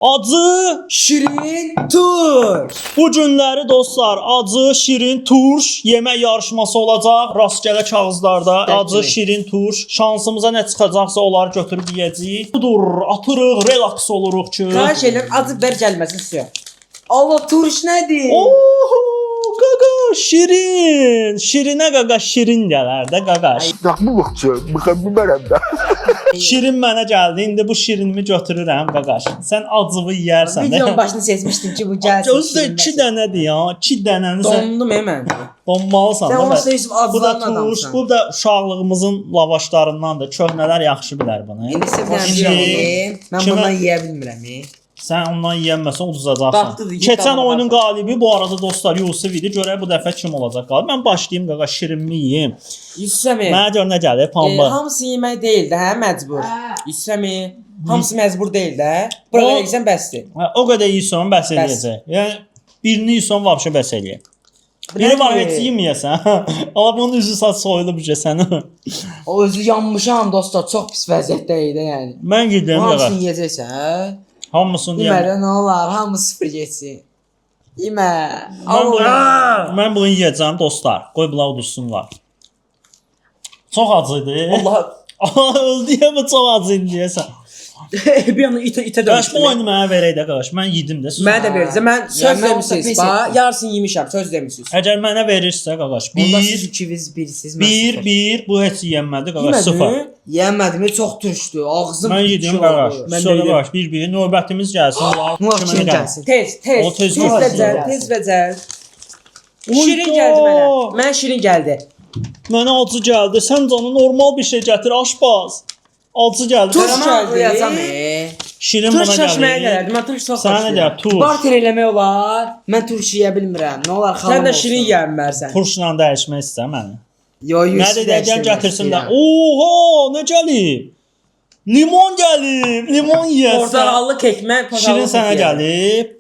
Acı Şirin turş. bu günləri dostlar, acı şirin turş yemək yarışması olacaq. Rastgele kağızlarda acı şirin turş. Şansımıza nə çıxacaqsa onları götürüb yeyəcəyik. Budur, atırıq, relax oluruq ki. Kaç elin adı ver gelmesin suya. Allah turş nedir? Oho, qaqa şirin. Şirinə qaqa şirin gələr də qaqa. Mükemmeləm də. Şirin mənə gəldi. İndi bu şirinimi götürürəm qaqaş. Sən acığı yeyərsən də. Videonun başını seçmiştim ki bu gelsin. Gözdə 2 dənədir ya. 2 dənəni sən Dondum hemen. donmalısan Sen da. ona bəs. söyleyip Bu da acılan tuş, adamsın. bu da uşaqlığımızın lavaşlarındandır. Köhnələr yaxşı bilər bunu. İndi sevdən Şimdi yiyeyim. Ben kimə- bundan yiyebilmirəm. Sən ondan yeyənməsən uduzacaqsan. Baxdı, iki Keçən tamaşa. oyunun qalibi bu arada dostlar Yusuf idi. Görək bu dəfə kim olacaq qalib. Mən başlayım qaqa şirinmi yeyim. Yusuf'mi. Mənə gör nə gəlir pamba. Hamısı yemək deyil də, hə məcbur. Yusuf'mi. Hamısı məcbur deyil də. Burada yeksən bəsdir. O qədər yeyirsən bəs eləyəcək. Yəni birini yeyirsən vəbşə bəs eləyir. Biri var heç yeməyəsən. Amma bunun üzü saç soyulub sən. O özü yanmışam dostlar, çox pis vəziyyətdə idi yəni. Mən gedirəm qaqa. Hamısını yeyəcəksən, hə? Hamısını yeyəm. Yeməli nə olar, hamı sıfır geçsin. Yemə. Mən bunu yeyəcəm dostlar. Qoy bunlar udursunlar. Çox acıydı. Allah. Öldü ya bu çox acı idi deyəsən. Bir anda itə Qaş bu dönüşdüm. oyunu mənə verək də qaş. Mən yedim də. Mən də verəcəm. Mən söz Yəni, mən şey demisiniz. pis Bax, etdim. yarısını yemişəm, söz demisiniz. Əgər mənə verirsə qaş. Onda siz 1 ikiniz birisiz. 1 bu heç yeyənmədi qaş 0. Yemədim, çox turşdu. Ağzım. Mən yedim qaş. Sonra qaş 1 növbətimiz gəlsin. Kim gəlsin? Tez, tez. O tez Tez gəlsin. və cəld, tez və cəld. Oy Şirin da! gəldi mənə. Mən şirin gəldi. Mənə acı gəldi. Sən canı normal bir şey gətir aşpaz. Acı gəldi. Turş Sənə- gəldi. Yazam. Şirin Turş bana şaşmaya gəldi. gələrdim. Mən turş çox Sənə nə gəlir? Turş. Barter eləmək olar. Mən turş yeyə bilmirəm. Nə olar xalım Sən də olsun. şirin yeyənmərsən. Turşla dəyişmək istər məni. Yo, yo. Nə deyəcəm gətirsin də. Oho, nə gəlib? Limon gəlib. Limon yeyəsən. Portağallı kek, mən portağallı Şirin sənə gəlib.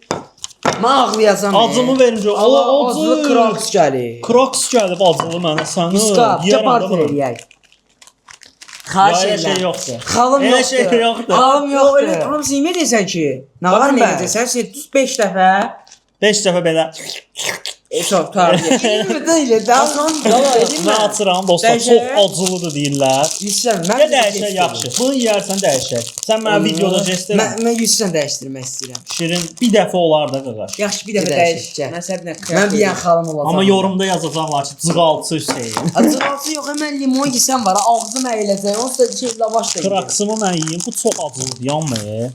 Mən ağlayacam. Acımı verincə. Allah acılı acı. Crocs gəlir. Crocs gəlib acılı mənə səni. Muskap, Yeyərəm də Barter bunu. eləyək. Ya, Xahiş elə edirəm. şey yoxdur. Xalım Elə yoxdur. şey yoxdur. Xalım yoxdur. Öyle hamısı yeməyəcəksən ki. Nə var Baxın nə bə. edəcəksən? Sən düz 5 dəfə. 5 dəfə belə. Çox tarif. Yemədən elə daxan. Mən açıram dostlar. Dəyişək. Çox acılıdır deyirlər. Yüzsən, Ya dəyişək yaxşı. Bunu yeyərsən dəyişək. Sən mənə videoda jest elə. Mən yüzsən dəyişdirmək istəyirəm. Şirin bir dəfə olar da qaqaş. Yaxşı bir dəfə dəyişəcəm. Mən səninlə Mən bir yan xalım olacağam. Amma yorumda yazacaqlar ki, cığaltı Hüseyn. Acılısı yox, mən limon yesəm var, ağzım əyləcək. Onsuz da şey lavaş da. Kraksımı mən yeyim. Bu çox acılıdır, yanmır.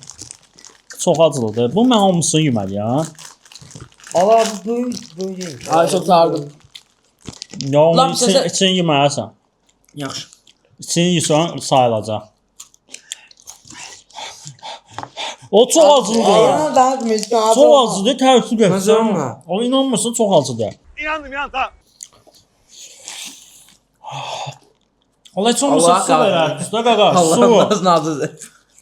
Çox acılıdır. Bu mən hamısını yeməliyəm. Allah bu böyle. Ay çox sardım. Ya onu Lan səsə- için yeməlisən. Yaxşı. İçini yeyirsən sayılacaq. O çox acılıdır. Aa, daha müzgün acı. Çox acıdır, təəssüf Məzəmmə. etsən. O inanmırsan çox acıdır. İnandım ya tamam. Allah heç olmasa Allah su verər. Usta qaqa, Allah su. nasıl acıdır.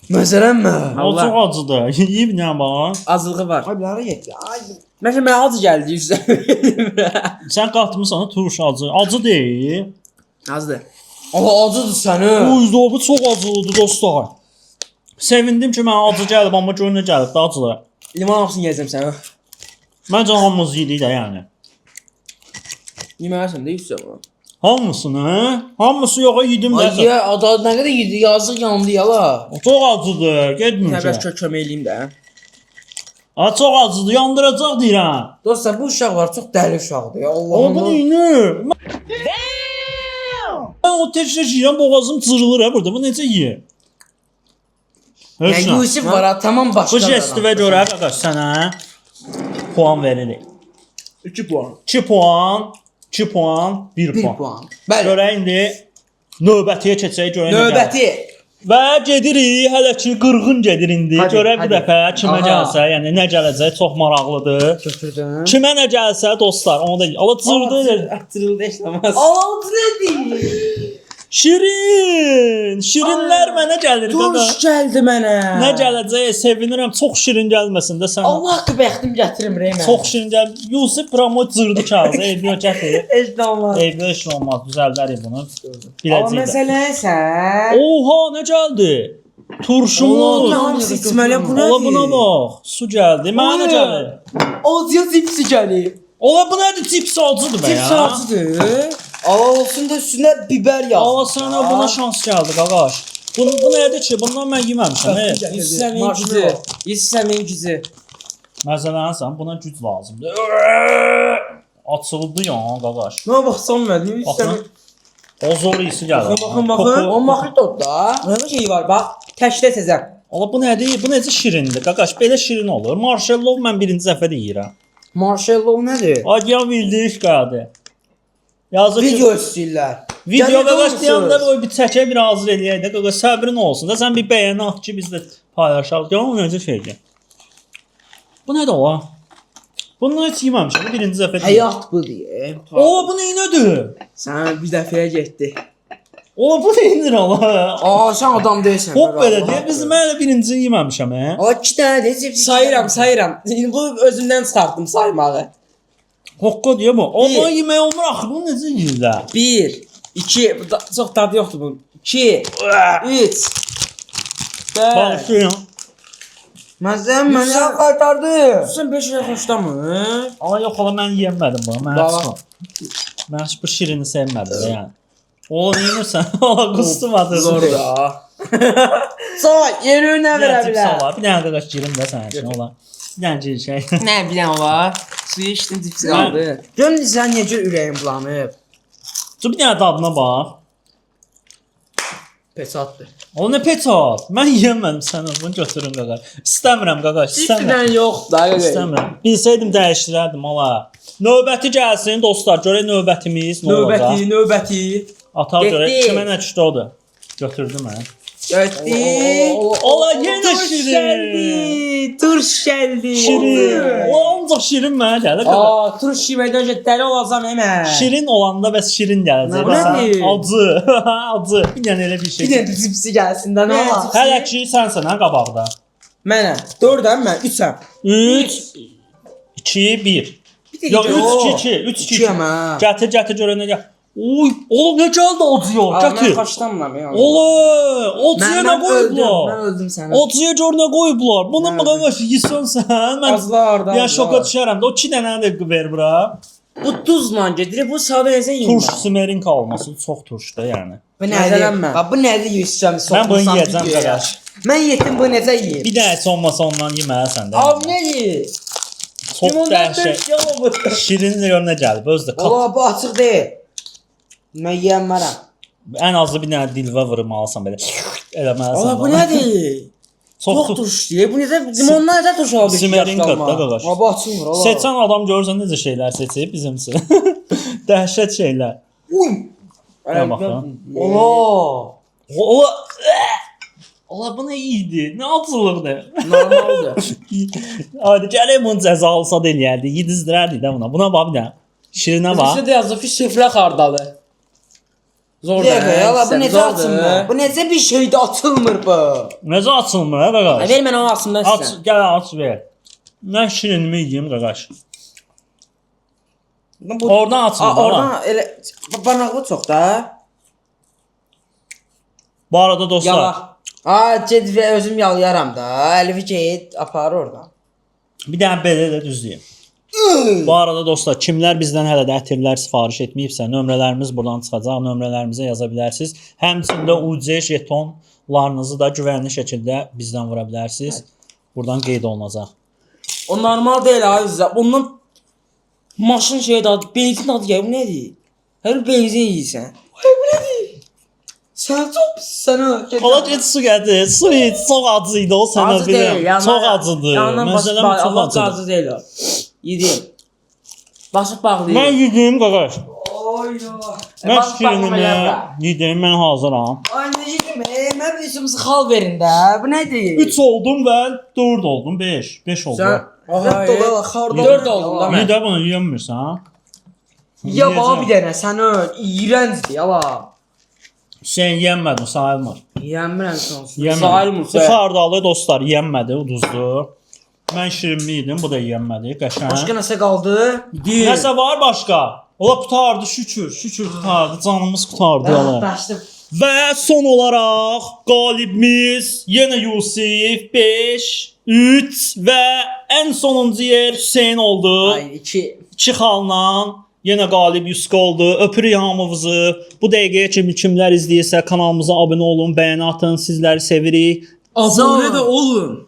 Məsələnmi? O çox acıdır. Yeyib nə bax. Acılığı var. Ay bunlara yet. Ay. Məsələn mən acı gəldi yüzdən. Sən qatmısan turş acı. Acı deyil. Azdır. Allah acıdır səni. Uy, bu çox acılıdır dostlar. Sevindim ki mənə acı gəlib, amma gör nə gəlib də acılı. Limon hamısını yeyəcəm sənə. Məncə hamımız yedik də yəni. Yeməlisən də yüzsən bunu. Hamısını? Hamısı yoxa yedim Ay də. ya, ada nə qədər yedi, yazıq yandı yala. Çox acıdır, getmir. Nə bəs kökəmə eləyim də. A çox acıdır, yandıracaq deyirəm. Dostlar bu uşaq var, çox dəli uşaqdır ya. Amma Allahım. bu neyini? Mən o tək-tək yeyirəm, boğazım cırılır ha burada. Bu necə yeyir? Ya Heç nə. Yusuf var ha, tamam başqa. Bu jestivə görə qaqaş sənə puan veririk. 2 puan. 2 puan, 2 puan, 1 1 puan. puan. Bəli. Görək indi növbətiyə keçək görək nə gəlir. Növbəti. Və gedirik, hələ ki qırğın gedir indi. Hadi, Görək bu hadi. dəfə kimə Aha. gəlsə, yəni nə gələcək çox maraqlıdır. Götürdüm. Kimə nə gəlsə dostlar, onu da Allah cırdı. Atırıldı işləməz. Allah nədir? Şirin, şirinlər mənə gəlir qaqa. Turş gəldi mənə. Nə gələcək sevinirəm. Çox şirin gəlməsin də sən. Allah haqqı bəxtim gətirim Reymen. Çox şirin gəl. Yusuf Pramot cırdı kağızı. Eybi gətir. Heç də olmaz. Eybi heç nə olmaz. Düzəldərik bunu. Amma Biləcəyik. məsələ isə Oha, nə gəldi? Turşumuz. Hamısı içməli bu nədir? Ola buna bax. Su gəldi. Mənə gəlir. Acıya cipsi gəlir. Ola bu nədir? Cips acıdır bə ya. Cips acıdır. Ala olsun da üstünə biber yaz. Ala sənə buna şans gəldi qaqaş. Bu nədir ki? Bundan mən yeməmişəm. İstəmin gücü. İstəmin gücü. Məzələnsən, buna güc lazımdır. Açıldı ya qaqaş. Nə baxsan mən, istəmin. O zor iyisi gəlir. Baxın. O maxit odda. Nə şey var, bax. Təşlə səzəm. Ola bu nədir? Bu necə şirindir qaqaş? Belə şirin olur. Marshmallow mən birinci dəfə deyirəm. Marshmallow nədir? Agyan bildiyi iş qadı. Yazıq ki, Video istəyirlər. video Gəlir qaqaş olsun. deyəndə qoy bir çəkə bir hazır eləyək də qaqaş səbrin olsun da sən bir bəyəni at ki biz də paylaşaq. Görün necə şeydir. Bu nədir ola? Bunu heç yeməmişəm. Bu birinci dəfə deyirəm. Həyat bu deyə. O bu nədir? Sən bir dəfəyə getdi. O bu nədir ola? Sən adam deyilsən. Hop belə deyə biz mən birinci yeməmişəm hə. O 2 dənə də cips. Sayıram. Bu özümdən çıxartdım saymağı. Hoqqa deyə bu. O Bir. bunu yemək olmur axı. Bu necə yeyirlər? 1 2 çox dadı yoxdur bunun. 2 3 Bağışlayın. Məzəm mənə qaytardı. Sən 5 ilə xoşdamır? Amma yox ola mən yeyəmədim bunu. Mən Baba. heç mən heç bu şirini sevmədim də yəni. Ola yemirsən, ola qustum adı. Zorda. Sonra yeni nə verə bilər? Bir dənə də girim də sənin üçün ola. Bir dənə gir şey. Nə bilən olar? Suyu içdim cipsi qaldı. Görün sən necə ürəyim bulanıb. Bir dənə dadına bax. Pesatdır. O nə petat? Mən yemədim sən bunu götürün qaqaş. İstəmirəm qaqaş, istəmirəm. Cipsdən yox da. İstəmirəm. Bilsəydim dəyişdirərdim ola. Növbəti gəlsin dostlar. Görək növbətimiz nə olacaq. Növbəti. Atar görək Getdi. kimə nə düşdü odur. Götürdüm mən. Getdi. Ola yenə şirin. Turş gəldi. Şirin. O ancaq şirin mənə gəlir. qaqaş. Turş yeməkdən öncə dəli olacam hemen. Şirin olanda bəs şirin gələcək. Nə nədir? Acı. Acı. Bir dənə elə bir şey. Bir də cipsi gəlsin də nə olar? Hələ ki sənsən hə qabaqda. Mənə. 4-əm mən, 3-əm. 3 2 1. Yox 3 2 3 2. 2-əm ha. Gətir görə nə gəl. Oy, oğlum nə gəldi acıya? Mən Gətir. xaçlanmıram ya. Ola, acıya nə Mən qoyublar? öldüm sənə. Acıya gör nə qoyublar. Bunu Mən mı qaqaş yesən sən? Mən Azlardan. ya şoka düşərəm də. O 2 dənə də ver bura. Bu tuzla gedir, bu sadə nəsə yeyim. Turş smerin olması çox turşda yəni. Bu nədir? Bax bu nədir yeyəcəm? Mən bunu yeyəcəm qaqaş. Mən yetim bu necə yeyim? Bir dənə heç olmasa ondan yeməlisən də. Abi nədir? Çox dəhşət. Şirin nə gəlib özdə. Ola bu açıq deyil. Mən yeyəmərəm. Ən azı bir dənə dilvə vurmalısan belə. Eləməlisən. Ola bu nədir? Çox turş deyil. Bu necə limonlar necə turş oldu? Smerin qatda qaqaş. Abi açılmır ola. Seçən adam görsən necə şeylər seçib bizimsi. Dəhşət şeylər. Uy. Nə baxın. Ola. Ola. Ola bu nə iyiydi? Nə acılıqdır? Normaldır. Hadi gələk bunu cəzalısa da eləyərdi. Yedizdirərdik də buna. Buna bax bir dənə. Şirinə bax. Bizdə yazır ki, süfrə xardalı. Zor da. Ya bu necə açılmır? Bu necə bir şeydə açılmır bu? Necə açılmır hə qaqaş? Ver mən onu açımdan Aç, istəyirəm. gəl aç ver. Nə şirinimi yeyim qaqaş. Oradan açılır. Oradan. Oradan elə banaqlı çox da. Bu arada dostlar. Yala. Get və özüm yalayaram da. Əlivi get apar oradan. Bir dənə belə də düzləyim. Bu arada dostlar, kimlər bizdən hələ də ətirlər sifariş etməyibsə, nömrələrimiz buradan çıxacaq. Nömrələrimizə yaza bilərsiniz. Həmçində UC jetonlarınızı da güvənli şəkildə bizdən vura bilərsiniz. Buradan qeyd olunacaq. O normal deyil ha üzə. Ondan maşın şey dadı, benzin dadı gəlir. Bu nədir? Hər benzin yeyirsən. Ay bu nədir? Sən çox pis sənə. Ola get su gətir. Su iç. Çox acı idi o sənə Acı deyil. bilirəm. Çox acıdır. Məsələn çox Allah acıdır. acı deyil o. Yedim. Basıb bağlayayım. Mən yedim qaqaş. Oy yo. Mən şirinimi yedim. Mən hazıram. Ay necə mən üzümüzü xal verin də. Bu nədir? 3 oldum və 4 oldum. 5. 5 oldu. Ay, xarda 4 oldun da mən. Bir də bunu yeyəmirsən. Ya baba bir dənə sən öl. İğrəncdir yala. Sən yeyənmədin, sayılmır. Yəmirəm sonsuz. Sayılmır, Bu xardalı dostlar yeyənmədi, uduzdu. Mən şirinli yedim, bu da yeyənmədi. Qəşəng. Başqa nəsə qaldı? Nəsə var başqa? Ola qutardı şükür, şükür qutardı. Canımız qutardı Ah, ala. Başdı. Və son olaraq qalibimiz yenə Yusif 5, 3 və ən sonuncu yer Hüseyn oldu. Ay 2. 2 xalla yenə qalib Yuska oldu. Öpürük hamınızı. Bu dəqiqəyə kimi kimlər izləyirsə kanalımıza abunə olun, bəyəni atın. Sizləri sevirik. Abunə də olun.